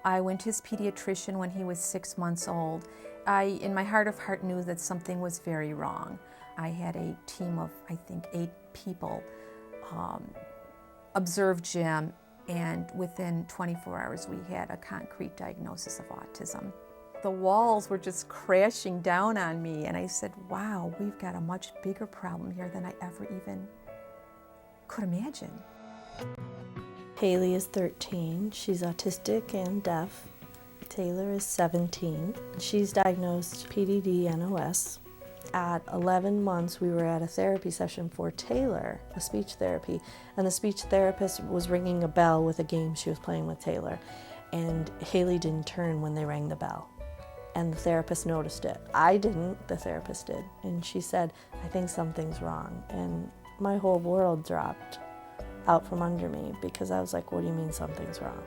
I went to his pediatrician when he was 6 months old. I, in my heart of heart, knew that something was very wrong. I had a team of, I think, 8 people observe Jim, and within 24 hours we had a concrete diagnosis of autism. The walls were just crashing down on me, and I said, wow, we've got a much bigger problem here than I ever even could imagine. Haley is 13. She's autistic and deaf. Taylor is 17. She's diagnosed PDD-NOS. At 11 months, we were at a therapy session for Taylor, a speech therapy, and the speech therapist was ringing a bell with a game she was playing with Taylor, and Haley didn't turn when they rang the bell, and the therapist noticed it. I didn't, the therapist did, and she said, I think something's wrong, and my whole world dropped out from under me because I was like, what do you mean something's wrong?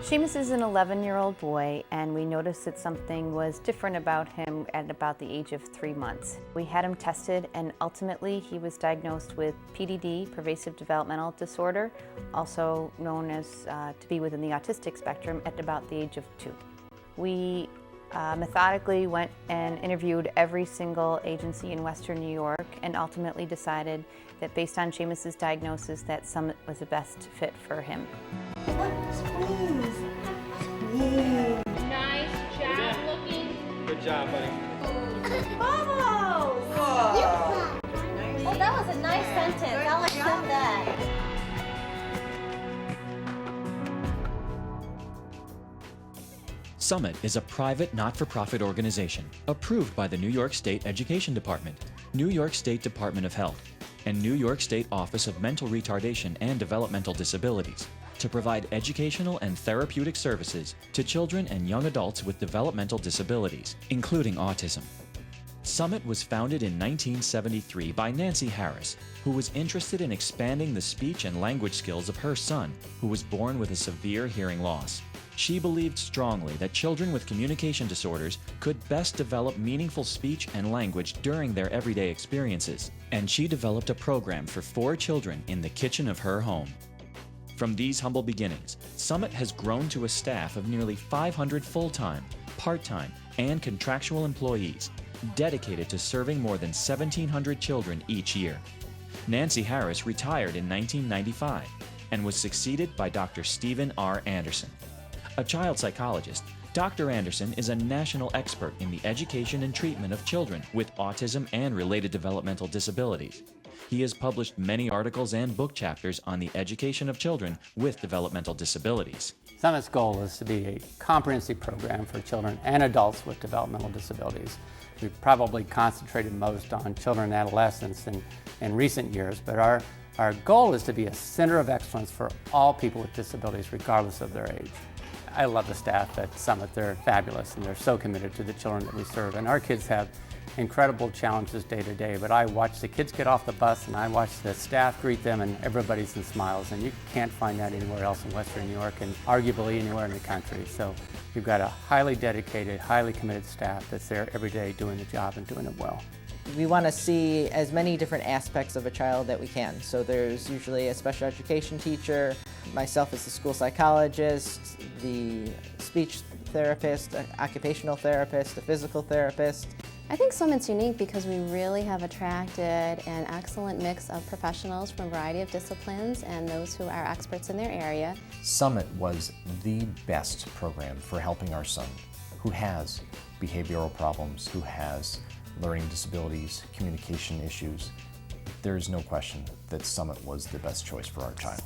Seamus is an 11-year-old boy, and we noticed that something was different about him at about the age of 3 months. We had him tested, and ultimately he was diagnosed with PDD, pervasive developmental disorder, also known as to be within the autistic spectrum, at about the age of 2. We methodically went and interviewed every single agency in Western New York, and ultimately decided that based on Seamus's diagnosis that Summit was the best fit for him. Squeeze. Nice job looking. Good job, buddy. Vamos! Oh, that was a nice sentence. I'll accept that. Summit is a private, not-for-profit organization approved by the New York State Education Department, New York State Department of Health, and New York State Office of Mental Retardation and Developmental Disabilities to provide educational and therapeutic services to children and young adults with developmental disabilities, including autism. Summit was founded in 1973 by Nancy Harris, who was interested in expanding the speech and language skills of her son, who was born with a severe hearing loss. She believed strongly that children with communication disorders could best develop meaningful speech and language during their everyday experiences, and she developed a program for 4 children in the kitchen of her home. From these humble beginnings, Summit has grown to a staff of nearly 500 full-time, part-time, and contractual employees, dedicated to serving more than 1,700 children each year. Nancy Harris retired in 1995 and was succeeded by Dr. Stephen R. Anderson. A child psychologist, Dr. Anderson is a national expert in the education and treatment of children with autism and related developmental disabilities. He has published many articles and book chapters on the education of children with developmental disabilities. Summit's goal is to be a comprehensive program for children and adults with developmental disabilities. We've probably concentrated most on children and adolescents in recent years, but our goal is to be a center of excellence for all people with disabilities, regardless of their age. I love the staff at Summit. They're fabulous, and they're so committed to the children that we serve. And our kids have incredible challenges day to day, but I watch the kids get off the bus, and I watch the staff greet them, and everybody's in smiles, and you can't find that anywhere else in Western New York, and arguably anywhere in the country. So you've got a highly dedicated, highly committed staff that's there every day doing the job and doing it well. We want to see as many different aspects of a child that we can. So there's usually a special education teacher, myself as the school psychologist, the speech therapist, occupational therapist, the physical therapist. I think Summit's unique because we really have attracted an excellent mix of professionals from a variety of disciplines and those who are experts in their area. Summit was the best program for helping our son, who has behavioral problems, who has learning disabilities, communication issues. There is no question that Summit was the best choice for our child.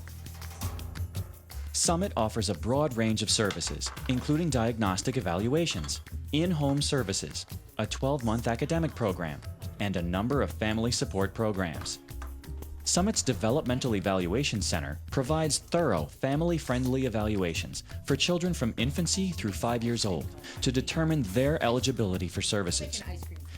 Summit offers a broad range of services, including diagnostic evaluations, in-home services, a 12-month academic program, and a number of family support programs. Summit's Developmental Evaluation Center provides thorough, family-friendly evaluations for children from infancy through 5 years old to determine their eligibility for services.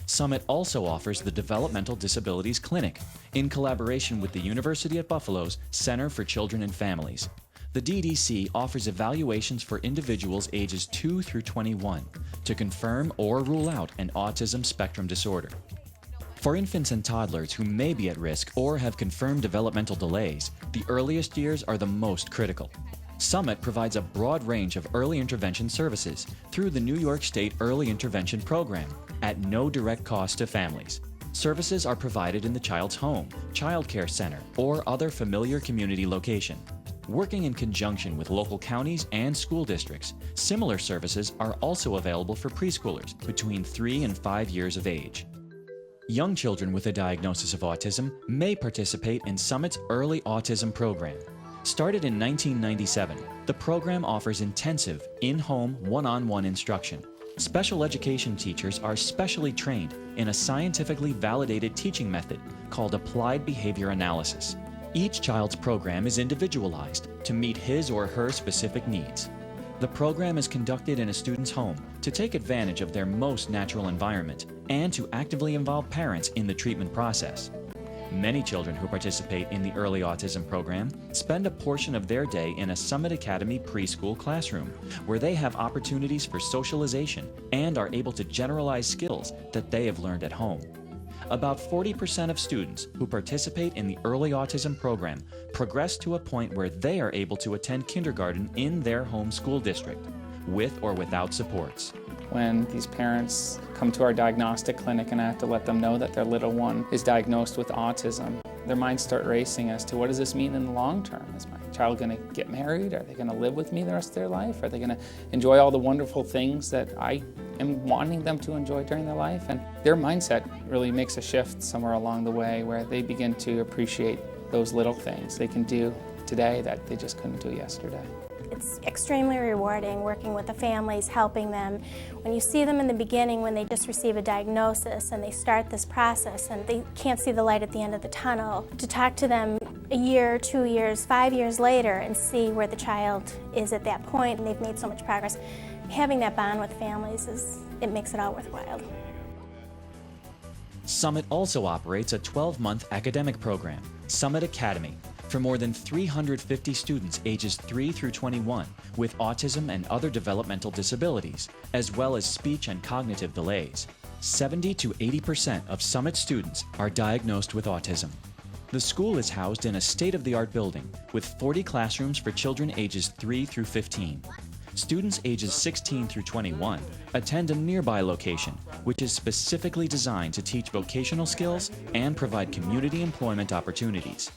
Summit also offers the Developmental Disabilities Clinic in collaboration with the University at Buffalo's Center for Children and Families. The DDC offers evaluations for individuals ages 2 through 21 to confirm or rule out an autism spectrum disorder. For infants and toddlers who may be at risk or have confirmed developmental delays, the earliest years are the most critical. Summit provides a broad range of early intervention services through the New York State Early Intervention Program at no direct cost to families. Services are provided in the child's home, child care center, or other familiar community location. Working in conjunction with local counties and school districts, similar services are also available for preschoolers between 3 and 5 years of age. Young children with a diagnosis of autism may participate in Summit's Early Autism Program. Started in 1997, the program offers intensive, in-home, one-on-one instruction. Special education teachers are specially trained in a scientifically validated teaching method called applied behavior analysis. Each child's program is individualized to meet his or her specific needs. The program is conducted in a student's home to take advantage of their most natural environment and to actively involve parents in the treatment process. Many children who participate in the Early Autism Program spend a portion of their day in a Summit Academy preschool classroom, where they have opportunities for socialization and are able to generalize skills that they have learned at home. About 40% of students who participate in the Early Autism Program progress to a point where they are able to attend kindergarten in their home school district, with or without supports. When these parents come to our diagnostic clinic and I have to let them know that their little one is diagnosed with autism, their minds start racing as to what does this mean in the long term? Is my child going to get married? Are they going to live with me the rest of their life? Are they going to enjoy all the wonderful things that I am wanting them to enjoy during their life? And their mindset really makes a shift somewhere along the way where they begin to appreciate those little things they can do today that they just couldn't do yesterday. It's extremely rewarding working with the families, helping them. When you see them in the beginning, when they just receive a diagnosis and they start this process and they can't see the light at the end of the tunnel, to talk to them a year, 2 years, 5 years later and see where the child is at that point and they've made so much progress, having that bond with families, it makes it all worthwhile. Summit also operates a 12-month academic program, Summit Academy, for more than 350 students ages 3 through 21 with autism and other developmental disabilities, as well as speech and cognitive delays. 70 to 80% of Summit students are diagnosed with autism. The school is housed in a state-of-the-art building with 40 classrooms for children ages 3 through 15. Students ages 16 through 21 attend a nearby location, which is specifically designed to teach vocational skills and provide community employment opportunities.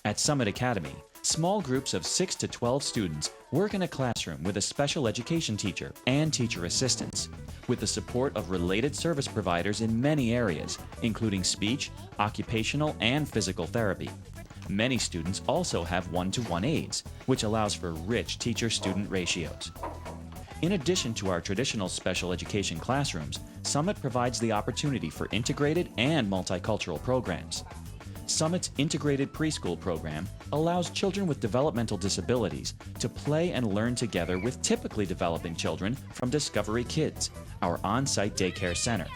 At Summit Academy, small groups of 6 to 12 students work in a classroom with a special education teacher and teacher assistants, with the support of related service providers in many areas, including speech, occupational, and physical therapy. Many students also have one-to-one aides, which allows for rich teacher-student ratios. In addition to our traditional special education classrooms, Summit provides the opportunity for integrated and multicultural programs. Summit's integrated preschool program allows children with developmental disabilities to play and learn together with typically developing children from Discovery Kids, our on-site daycare center.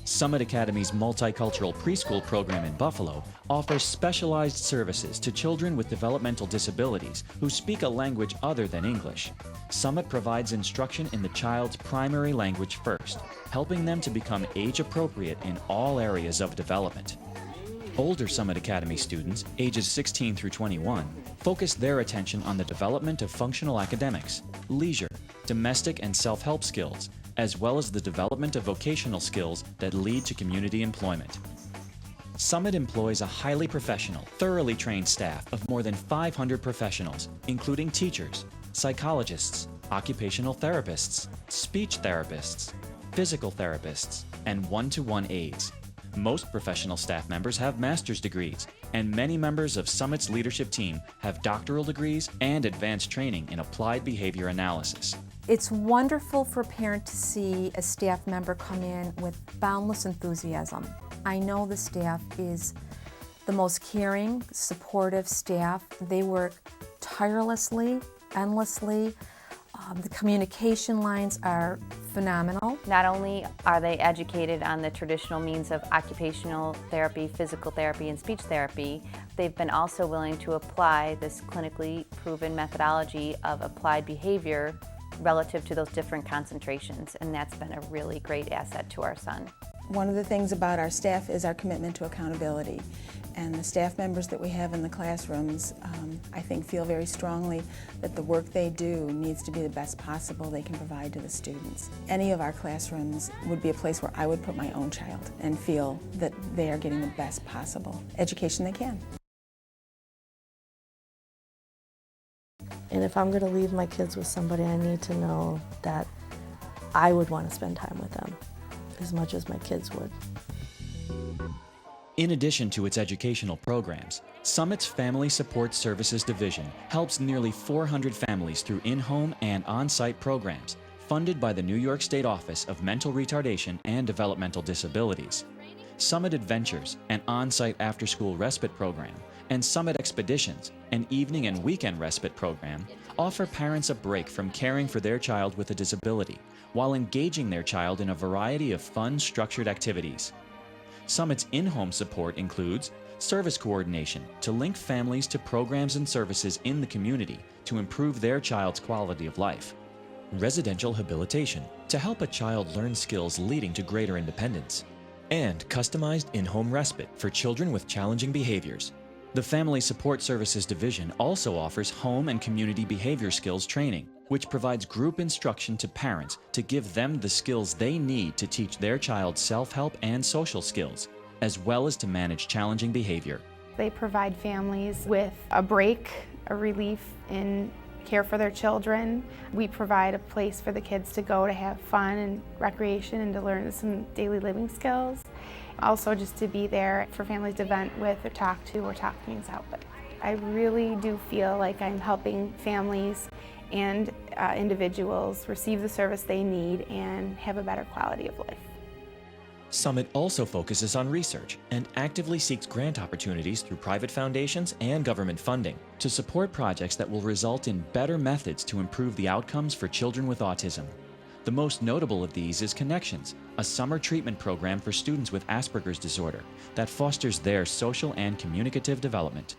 Summit Academy's multicultural preschool program in Buffalo offers specialized services to children with developmental disabilities who speak a language other than English. Summit provides instruction in the child's primary language first, helping them to become age-appropriate in all areas of development. Older Summit Academy students, ages 16 through 21, focus their attention on the development of functional academics, leisure, domestic and self-help skills, as well as the development of vocational skills that lead to community employment. Summit employs a highly professional, thoroughly trained staff of more than 500 professionals, including teachers, psychologists, occupational therapists, speech therapists, physical therapists, and one-to-one aides. Most professional staff members have master's degrees, and many members of Summit's leadership team have doctoral degrees and advanced training in applied behavior analysis. It's wonderful for a parent to see a staff member come in with boundless enthusiasm. I know the staff is the most caring, supportive staff. They work tirelessly, endlessly. The communication lines are phenomenal. Not only are they educated on the traditional means of occupational therapy, physical therapy, and speech therapy, they've been also willing to apply this clinically proven methodology of applied behavior relative to those different concentrations, and that's been a really great asset to our son. One of the things about our staff is our commitment to accountability. And the staff members that we have in the classrooms, I think, feel very strongly that the work they do needs to be the best possible they can provide to the students. Any of our classrooms would be a place where I would put my own child and feel that they are getting the best possible education they can. And if I'm going to leave my kids with somebody, I need to know that I would want to spend time with them as much as my kids would. In addition to its educational programs, Summit's Family Support Services Division helps nearly 400 families through in-home and on-site programs funded by the New York State Office of Mental Retardation and Developmental Disabilities. Summit Adventures, an on-site after-school respite program, and Summit Expeditions, an evening and weekend respite program, offer parents a break from caring for their child with a disability while engaging their child in a variety of fun, structured activities. Summit's in-home support includes service coordination to link families to programs and services in the community to improve their child's quality of life, residential habilitation to help a child learn skills leading to greater independence, and customized in-home respite for children with challenging behaviors. The Family Support Services Division also offers home and community behavior skills training, which provides group instruction to parents to give them the skills they need to teach their child self-help and social skills, as well as to manage challenging behavior. They provide families with a break, a relief in care for their children. We provide a place for the kids to go to have fun and recreation and to learn some daily living skills. Also just to be there for families to vent with or talk to or talk things out with. I really do feel like I'm helping families and individuals receive the service they need and have a better quality of life. Summit also focuses on research and actively seeks grant opportunities through private foundations and government funding to support projects that will result in better methods to improve the outcomes for children with autism. The most notable of these is Connections, a summer treatment program for students with Asperger's disorder that fosters their social and communicative development.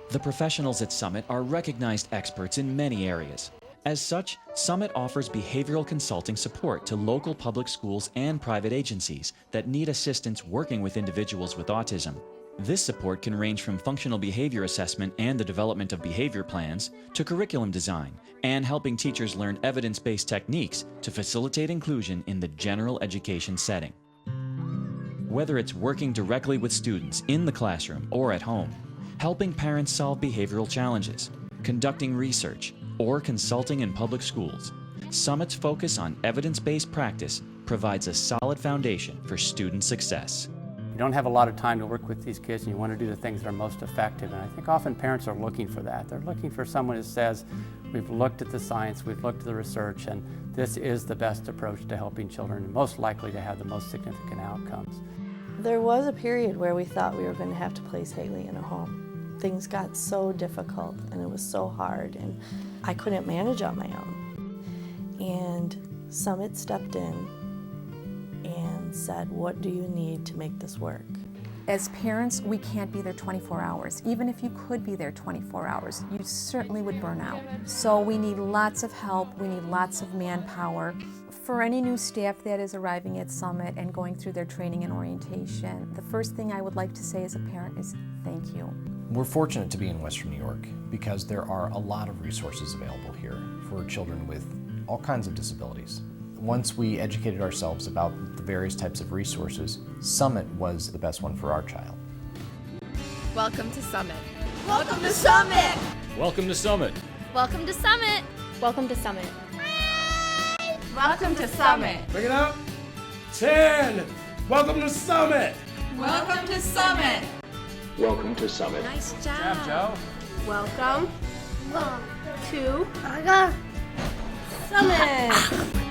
The professionals at Summit are recognized experts in many areas. As such, Summit offers behavioral consulting support to local public schools and private agencies that need assistance working with individuals with autism. This support can range from functional behavior assessment and the development of behavior plans to curriculum design and helping teachers learn evidence-based techniques to facilitate inclusion in the general education setting. Whether it's working directly with students in the classroom or at home, helping parents solve behavioral challenges, conducting research, or consulting in public schools, Summit's focus on evidence-based practice provides a solid foundation for student success. You don't have a lot of time to work with these kids and you want to do the things that are most effective, and I think often parents are looking for that. They're looking for someone who says, we've looked at the science, we've looked at the research, and this is the best approach to helping children and most likely to have the most significant outcomes. There was a period where we thought we were going to have to place Haley in a home. Things got so difficult and it was so hard and I couldn't manage on my own. And Summit stepped in and said, what do you need to make this work? As parents, we can't be there 24 hours. Even if you could be there 24 hours, you certainly would burn out. So we need lots of help, we need lots of manpower. For any new staff that is arriving at Summit and going through their training and orientation, the first thing I would like to say as a parent is thank you. We're fortunate to be in Western New York because there are a lot of resources available here for children with all kinds of disabilities. Once we educated ourselves about the various types of resources, Summit was the best one for our child. Welcome to Summit. Welcome to Summit! Welcome to Summit. Welcome to Summit. Welcome to Summit. Welcome to Summit. Bring it up. 10. Welcome to Summit. Welcome to Summit. Welcome to Summit. Nice Good job, Joe. Welcome to Summit!